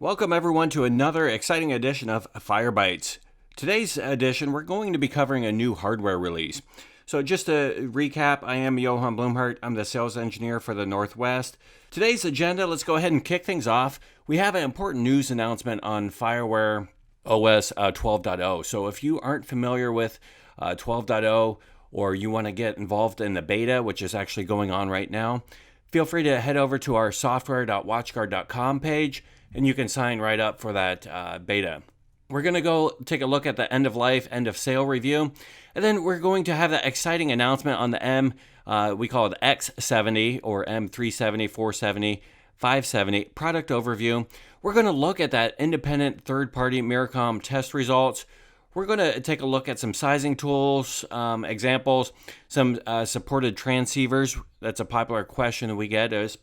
Welcome everyone to another exciting edition of Firebytes. Today's edition, we're going to be covering a new hardware release. So just to recap, I am Johan Blumhardt. I'm the sales engineer for the Northwest. Today's agenda, let's go ahead and kick things off. We have an important news announcement on Fireware OS 12.0. So if you aren't familiar with 12.0 or you want to get involved in the beta, which is actually going on right now, feel free to head over to our software.watchguard.com page and you can sign right up for that beta. We're going to go take a look at the end of life, end of sale review, and then we're going to have that exciting announcement on the we call it X70 or M370, 470, 570 product overview. We're going to look at that independent third-party Miracom test results. We're going to take a look at some sizing tools, examples, some supported transceivers. That's a popular question that we get is,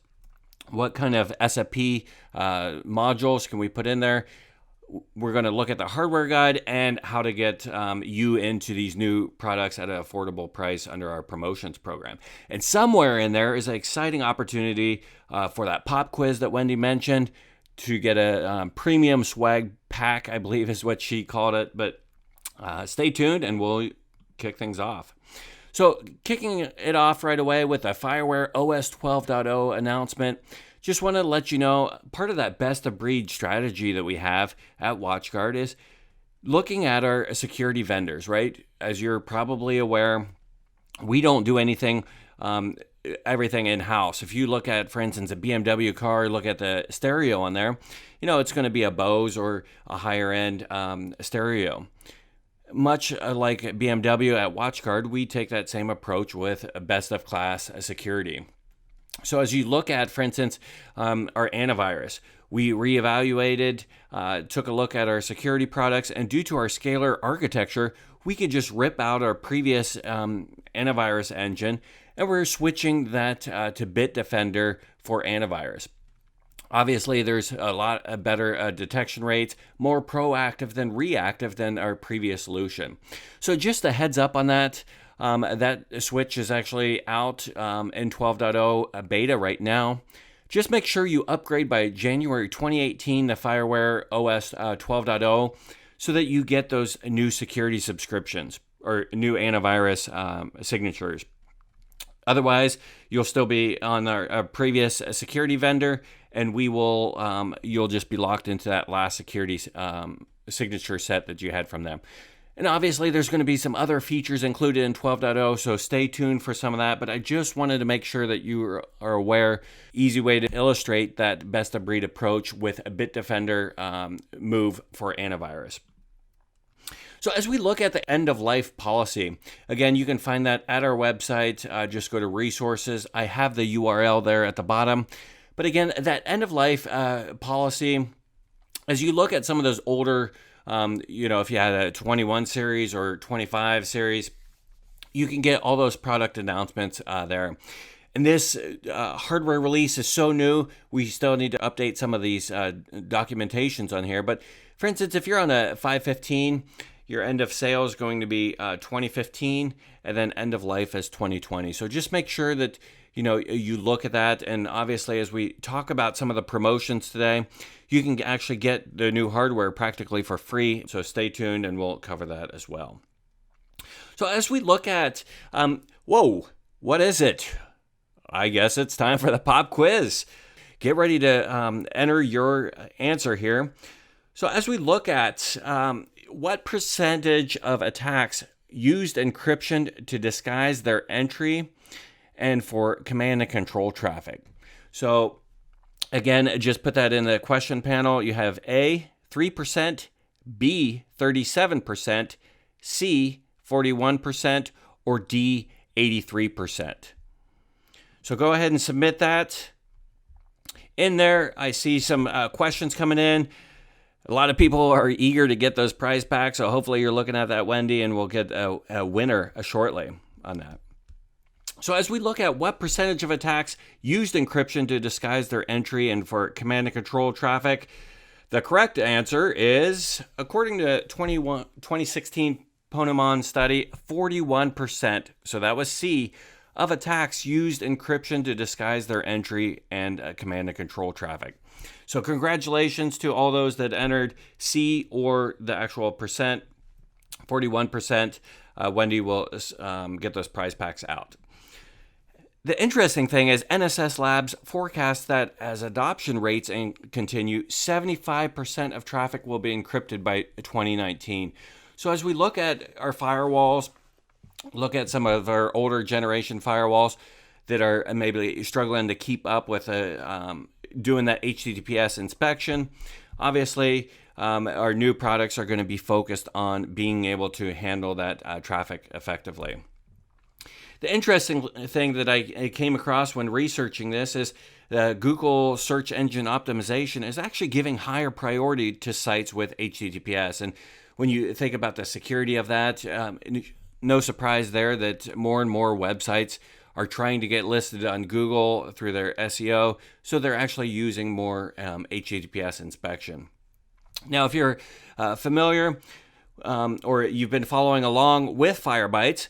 what kind of SFP modules can we put in there? We're going to look at the hardware guide and how to get you into these new products at an affordable price under our promotions program. And somewhere in there is an exciting opportunity for that pop quiz that Wendy mentioned to get a premium swag pack, I believe is what she called it. But stay tuned and we'll kick things off. So kicking it off right away with a Fireware OS 12.0 announcement, just want to let you know, part of that best of breed strategy that we have at WatchGuard is looking at our security vendors, right? As you're probably aware, we don't do anything, everything in-house. If you look at, for instance, a BMW car, look at the stereo on there, it's going to be a Bose or a higher end stereo. Much like BMW at WatchGuard, we take that same approach with best of class security. So as you look at, for instance, our antivirus, we reevaluated, took a look at our security products, and due to our scalar architecture, we could just rip out our previous antivirus engine, and we're switching that to Bitdefender for antivirus. Obviously, there's a lot better detection rates, more proactive than reactive than our previous solution. So just a heads up on that. That switch is actually out in 12.0 beta right now. Just make sure you upgrade by January 2018 to Fireware OS 12.0 so that you get those new security subscriptions or new antivirus signatures. Otherwise, you'll still be on our previous security vendor, and you'll just be locked into that last security signature set that you had from them. And obviously, there's going to be some other features included in 12.0, so stay tuned for some of that. But I just wanted to make sure that you are aware, easy way to illustrate that best of breed approach with a Bitdefender move for antivirus. So as we look at the end of life policy, again, you can find that at our website. Just go to resources. I have the URL there at the bottom. But again, that end of life policy, as you look at some of those older, if you had a 21 series or 25 series, you can get all those product announcements there. And this hardware release is so new, we still need to update some of these documentations on here. But for instance, if you're on a 515, your end of sale is going to be 2015, and then end of life is 2020. So just make sure that you look at that. And obviously, as we talk about some of the promotions today, you can actually get the new hardware practically for free. So stay tuned, and we'll cover that as well. So as we look at, what is it? I guess it's time for the pop quiz. Get ready to enter your answer here. So as we look at what percentage of attacks used encryption to disguise their entry and for command and control traffic. So again, just put that in the question panel. You have A, 3%, B, 37%, C, 41%, or D, 83%. So go ahead and submit that. In there, I see some questions coming in. A lot of people are eager to get those prize packs, so hopefully you're looking at that, Wendy, and we'll get a winner shortly on that. So as we look at what percentage of attacks used encryption to disguise their entry and for command and control traffic, the correct answer is, according to 2016 Ponemon study, 41%. So that was C, of attacks used encryption to disguise their entry and command and control traffic. So congratulations to all those that entered C or the actual percent, 41%. Wendy will get those prize packs out. The interesting thing is NSS Labs forecasts that as adoption rates continue, 75% of traffic will be encrypted by 2019. So as we look at our firewalls, look at some of our older generation firewalls that are maybe struggling to keep up with doing that HTTPS inspection, obviously our new products are going to be focused on being able to handle that traffic effectively. The interesting thing that I came across when researching this is Google search engine optimization is actually giving higher priority to sites with HTTPS. And when you think about the security of that, no surprise there that more and more websites are trying to get listed on Google through their SEO, so they're actually using more HTTPS inspection. Now, if you're familiar or you've been following along with Firebytes,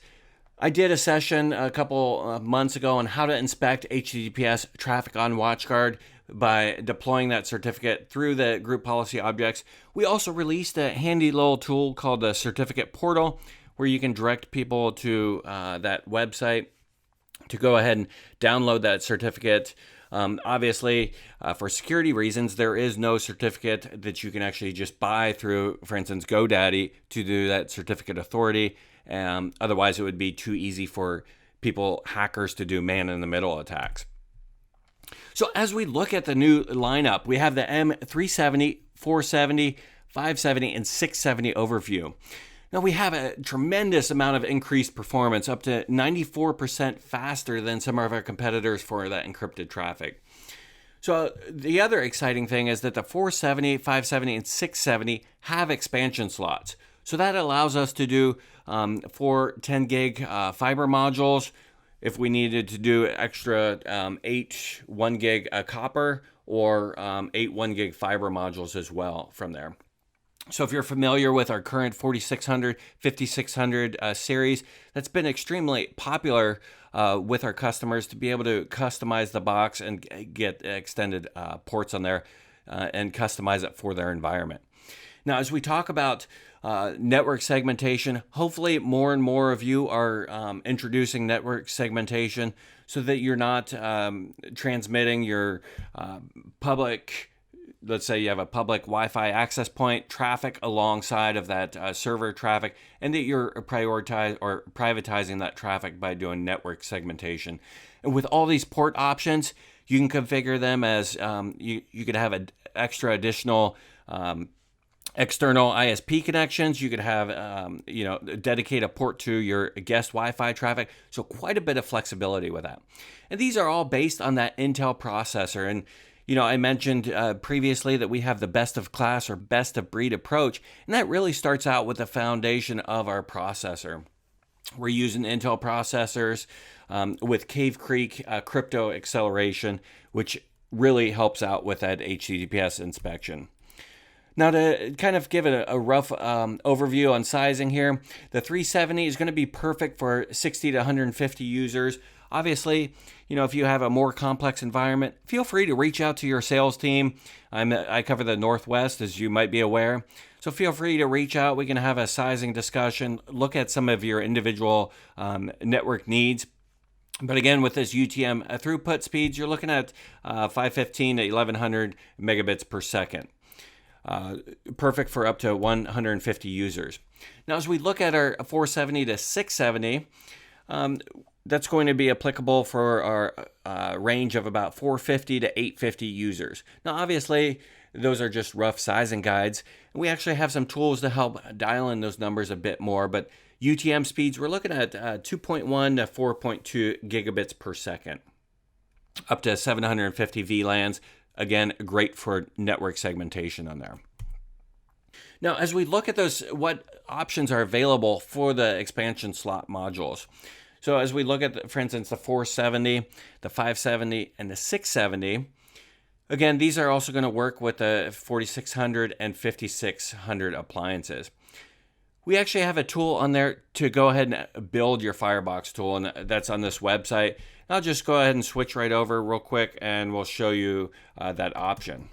I did a session a couple months ago on how to inspect HTTPS traffic on WatchGuard by deploying that certificate through the group policy objects. We also released a handy little tool called the Certificate Portal, where you can direct people to that website to go ahead and download that certificate. Obviously, for security reasons, there is no certificate that you can actually just buy through, for instance, GoDaddy to do that certificate authority. Otherwise, it would be too easy for hackers to do man-in-the-middle attacks. So as we look at the new lineup, we have the M370, 470, 570, and 670 overview. Now we have a tremendous amount of increased performance, up to 94% faster than some of our competitors for that encrypted traffic. So the other exciting thing is that the 470, 570, and 670 have expansion slots. So that allows us to do 4 10 gig fiber modules if we needed to do extra 8 1 gig copper or 8 1 gig fiber modules as well from there. So if you're familiar with our current 4600, 5600 series, that's been extremely popular with our customers to be able to customize the box and get extended ports on there and customize it for their environment. Now, as we talk about network segmentation, hopefully more and more of you are introducing network segmentation so that you're not transmitting your public, let's say you have a public Wi-Fi access point traffic alongside of that server traffic, and that you're privatizing that traffic by doing network segmentation. And with all these port options, you can configure them as you could have an extra additional external ISP connections. You could have, dedicate a port to your guest Wi-Fi traffic. So quite a bit of flexibility with that. And these are all based on that Intel processor. And, I mentioned previously that we have the best of class or best of breed approach. And that really starts out with the foundation of our processor. We're using Intel processors with Cave Creek crypto acceleration, which really helps out with that HTTPS inspection. Now, to kind of give it a rough overview on sizing here, the 370 is going to be perfect for 60 to 150 users. Obviously, if you have a more complex environment, feel free to reach out to your sales team. I cover the Northwest, as you might be aware. So feel free to reach out. We can have a sizing discussion, look at some of your individual network needs. But again, with this UTM throughput speeds, you're looking at 515 to 1100 megabits per second. Perfect for up to 150 users. Now, as we look at our 470 to 670, that's going to be applicable for our range of about 450 to 850 users. Now, obviously, those are just rough sizing guides. We actually have some tools to help dial in those numbers a bit more, but UTM speeds, we're looking at 2.1 to 4.2 gigabits per second, up to 750 VLANs. Again, great for network segmentation on there. Now, as we look at those, what options are available for the expansion slot modules? So as we look at, for instance, the 470, the 570, and the 670, again, these are also going to work with the 4600 and 5600 appliances. We actually have a tool on there to go ahead and build your Firebox tool, and that's on this website. I'll just go ahead and switch right over real quick, and we'll show you that option.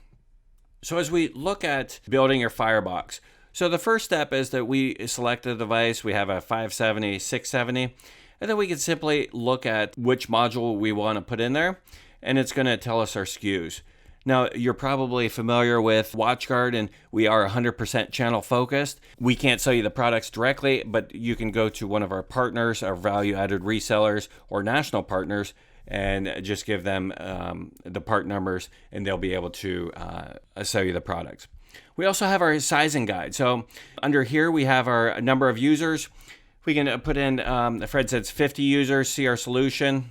So as we look at building your Firebox, so the first step is that we select a device. We have a 570, 670, and then we can simply look at which module we want to put in there, and it's going to tell us our SKUs. Now, you're probably familiar with WatchGuard, and we are 100% channel focused. We can't sell you the products directly, but you can go to one of our partners, our value-added resellers, or national partners, and just give them the part numbers, and they'll be able to sell you the products. We also have our sizing guide. So under here, we have our number of users. We can put in, Fred says 50 users, see our solution.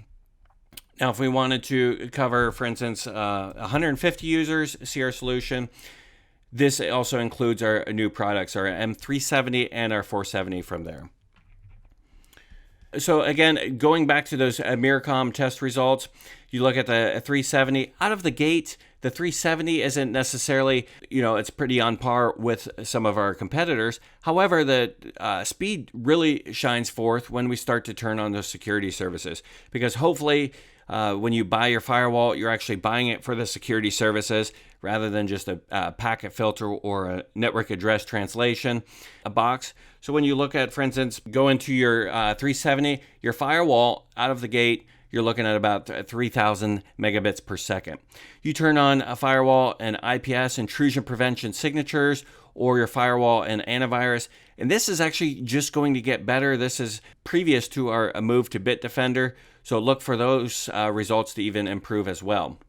Now, if we wanted to cover, for instance, 150 users, see our solution. This also includes our new products, our M370 and our 470 from there. So again, going back to those Miracom test results, you look at the 370 out of the gate. The 370 isn't necessarily, it's pretty on par with some of our competitors. However, the speed really shines forth when we start to turn on those security services, because hopefully when you buy your firewall, you're actually buying it for the security services rather than just a packet filter or a network address translation box. So when you look at, for instance, go into your 370, your firewall out of the gate, you're looking at about 3,000 megabits per second. You turn on a firewall and IPS, intrusion prevention signatures, or your firewall and antivirus, and this is actually just going to get better. This is previous to our move to Bitdefender, so look for those results to even improve as well.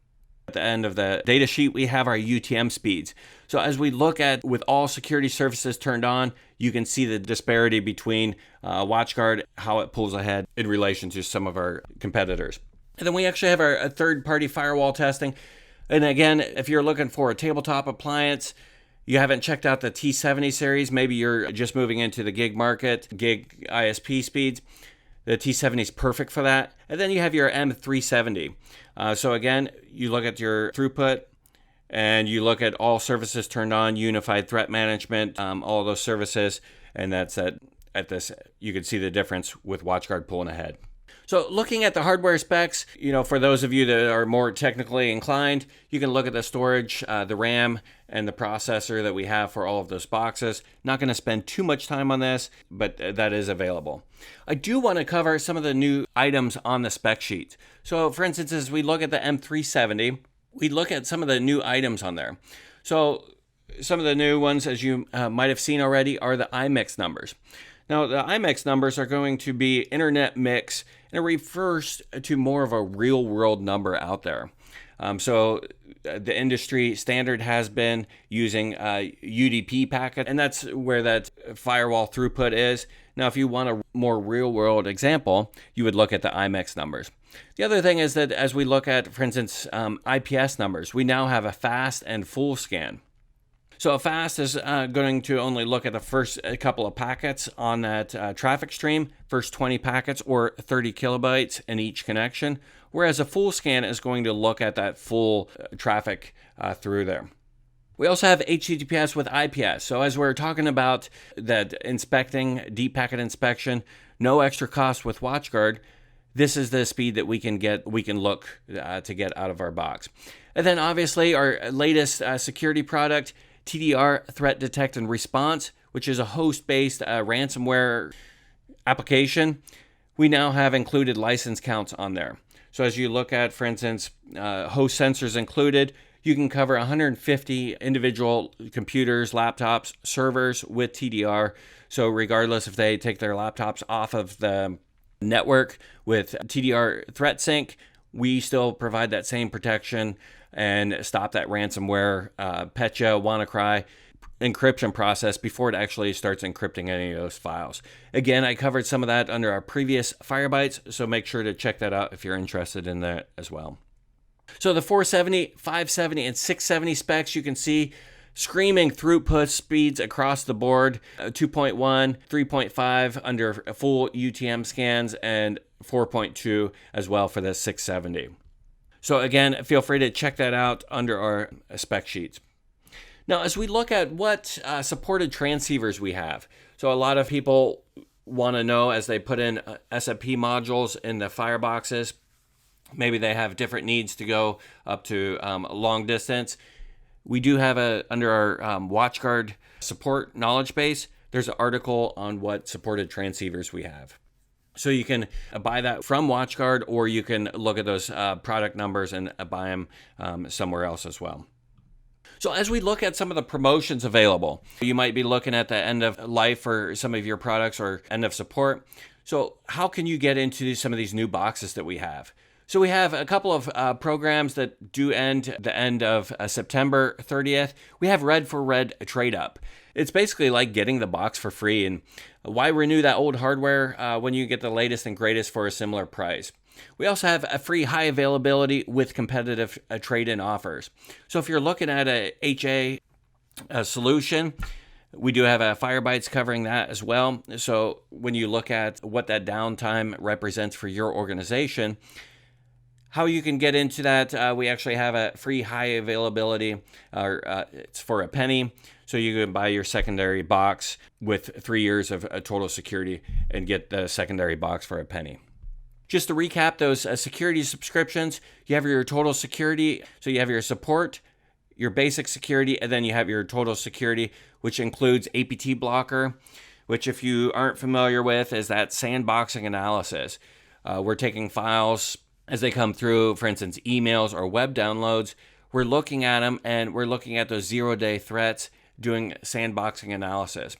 At the end of the data sheet, we have our UTM speeds. So as we look at with all security services turned on, you can see the disparity between WatchGuard, how it pulls ahead in relation to some of our competitors. And then we actually have our third-party firewall testing. And again, if you're looking for a tabletop appliance, you haven't checked out the T70 series, maybe you're just moving into the gig market, gig ISP speeds, the T70 is perfect for that. And then you have your M370. So again, you look at your throughput and you look at all services turned on, unified threat management, all those services, and that's at this, you can see the difference with WatchGuard pulling ahead. So looking at the hardware specs, for those of you that are more technically inclined, you can look at the storage, the RAM, and the processor that we have for all of those boxes. Not going to spend too much time on this, but that is available. I do want to cover some of the new items on the spec sheet. So for instance, as we look at the M370, we look at some of the new items on there. So some of the new ones, as you might have seen already, are the IMEX numbers. Now, the IMEX numbers are going to be internet mix, and it refers to more of a real-world number out there. So the industry standard has been using UDP packet, and that's where that firewall throughput is. Now, if you want a more real-world example, you would look at the IMEX numbers. The other thing is that as we look at, for instance, IPS numbers, we now have a fast and full scan. So a fast is going to only look at the first couple of packets on that traffic stream, first 20 packets or 30 kilobytes in each connection, whereas a full scan is going to look at that full traffic through there. We also have HTTPS with IPS. So as we're talking about that inspecting, deep packet inspection, no extra cost with WatchGuard, this is the speed that we can look to get out of our box. And then obviously our latest security product, TDR, Threat Detect and Response, which is a host-based ransomware application. We now have included license counts on there. So as you look at, for instance, host sensors included, you can cover 150 individual computers, laptops, servers with TDR. So regardless if they take their laptops off of the network with TDR Threat Sync, we still provide that same protection and stop that ransomware, Petya, WannaCry encryption process before it actually starts encrypting any of those files. Again, I covered some of that under our previous Firebytes, so make sure to check that out if you're interested in that as well. So the 470, 570, and 670 specs, you can see screaming throughput speeds across the board, 2.1, 3.5 under full UTM scans, and 4.2 as well for the 670. So again, feel free to check that out under our spec sheets. Now, as we look at what supported transceivers we have, so a lot of people want to know as they put in SFP modules in the fireboxes, maybe they have different needs to go up to long distance. We do have under our WatchGuard support knowledge base, there's an article on what supported transceivers we have. So you can buy that from WatchGuard, or you can look at those product numbers and buy them somewhere else as well. So as we look at some of the promotions available, you might be looking at the end of life for some of your products or end of support. So how can you get into some of these new boxes that we have? So we have a couple of programs that do end the end of September 30th. We have Red for Red Trade Up. It's basically like getting the box for free. And why renew that old hardware when you get the latest and greatest for a similar price? We also have a free high availability with competitive trade-in offers. So if you're looking at a HA solution, we do have a Firebytes covering that as well. So when you look at what that downtime represents for your organization, how you can get into that, we actually have a free high availability, it's for a penny. So you can buy your secondary box with 3 years of total security and get the secondary box for a penny. Just to recap those security subscriptions, you have your total security. So you have your support, your basic security, and then you have your total security, which includes APT blocker, which if you aren't familiar with is that sandboxing analysis. We're taking files as they come through, for instance, emails or web downloads. We're looking at them and we're looking at those 0-day threats, doing sandboxing analysis.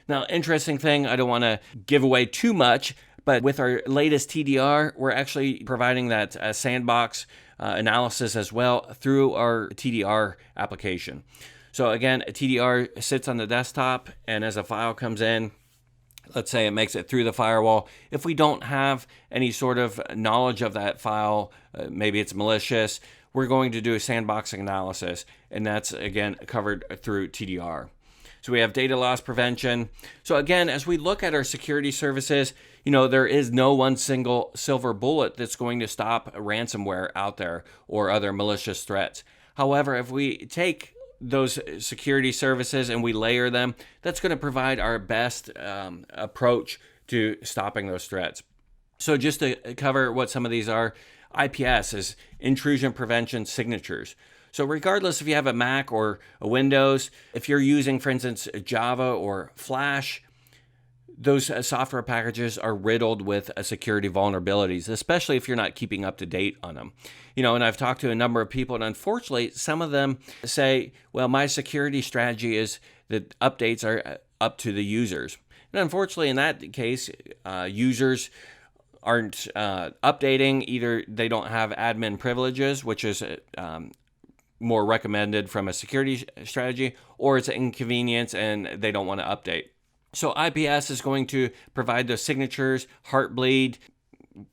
Now, interesting thing, I don't want to give away too much, but with our latest TDR, we're actually providing that sandbox analysis as well through our TDR application. So again, a TDR sits on the desktop, and as a file comes in, let's say it makes it through the firewall. If we don't have any sort of knowledge of that file, maybe it's malicious, we're going to do a sandboxing analysis, and that's, again, covered through TDR. So we have data loss prevention. So again, as we look at our security services, there is no one single silver bullet that's going to stop ransomware out there or other malicious threats. However, if we take those security services and we layer them, that's going to provide our best approach to stopping those threats. So just to cover what some of these are, IPS is intrusion prevention signatures. So regardless if you have a Mac or a Windows, if you're using, for instance, Java or Flash, those software packages are riddled with security vulnerabilities, especially if you're not keeping up to date on them. And I've talked to a number of people, and unfortunately, some of them say, well, my security strategy is that updates are up to the users. And unfortunately, in that case, users aren't updating. Either they don't have admin privileges, which is more recommended from a security strategy, or it's an inconvenience and they don't want to update. So IPS is going to provide those signatures, Heartbleed,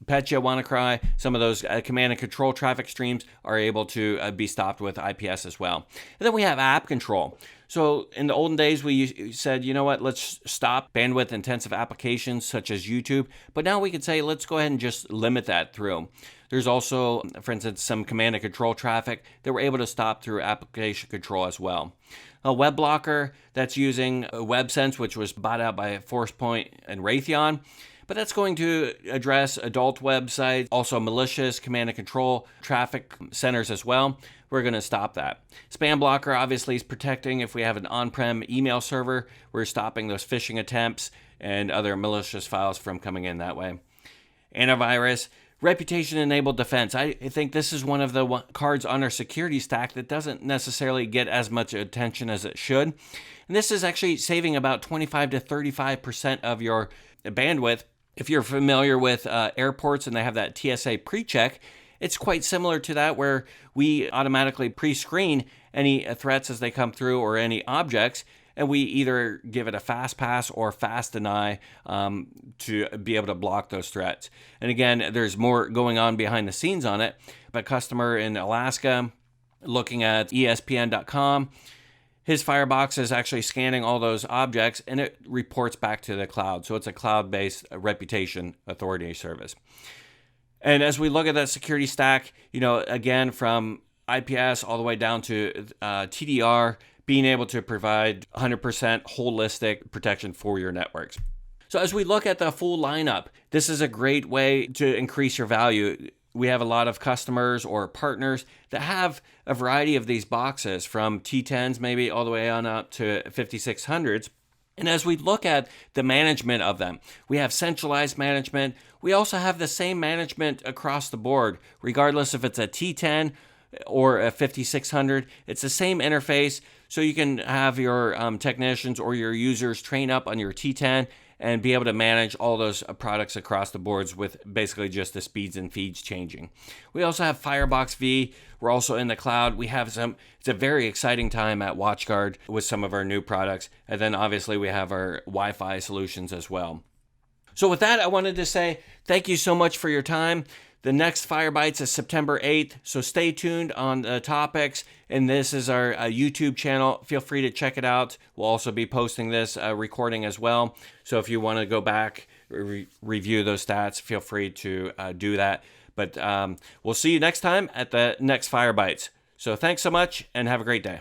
Petya, WannaCry, some of those command and control traffic streams are able to be stopped with IPS as well. And then we have app control. So in the olden days, we said, let's stop bandwidth intensive applications such as YouTube. But now we could say, let's go ahead and just limit that through. There's also, for instance, some command and control traffic that we're able to stop through application control as well. A web blocker that's using WebSense, which was bought out by ForcePoint and Raytheon. But that's going to address adult websites, also malicious command and control traffic centers as well. We're going to stop that. Spam blocker obviously is protecting if we have an on-prem email server. We're stopping those phishing attempts and other malicious files from coming in that way. Antivirus, reputation-enabled defense. I think this is one of the cards on our security stack that doesn't necessarily get as much attention as it should. And this is actually saving about 25 to 35% of your bandwidth. If you're familiar with airports and they have that TSA pre-check, it's quite similar to that, where we automatically pre-screen any threats as they come through or any objects, and we either give it a fast pass or fast deny to be able to block those threats. And again, there's more going on behind the scenes on it. A customer in Alaska, looking at ESPN.com, his Firebox is actually scanning all those objects, and it reports back to the cloud. So it's a cloud-based reputation authority service. And as we look at that security stack, again, from IPS all the way down to TDR, being able to provide 100% holistic protection for your networks. So as we look at the full lineup, this is a great way to increase your value. we have a lot of customers or partners that have a variety of these boxes, from T10s maybe all the way on up to 5600s. And as we look at the management of them, we have centralized management. We also have the same management across the board, regardless if it's a T10 or a 5600. It's the same interface, so you can have your technicians or your users train up on your T10 and be able to manage all those products across the boards with basically just the speeds and feeds changing. We also have Firebox V. We're also in the cloud. We have it's a very exciting time at WatchGuard with some of our new products. And then obviously we have our Wi-Fi solutions as well. So with that, I wanted to say thank you so much for your time. The next Firebytes is September 8th, so stay tuned on the topics. And this is our YouTube channel. Feel free to check it out. We'll also be posting this recording as well. So if you want to go back, review those stats, feel free to do that. But we'll see you next time at the next Firebytes. So thanks so much and have a great day.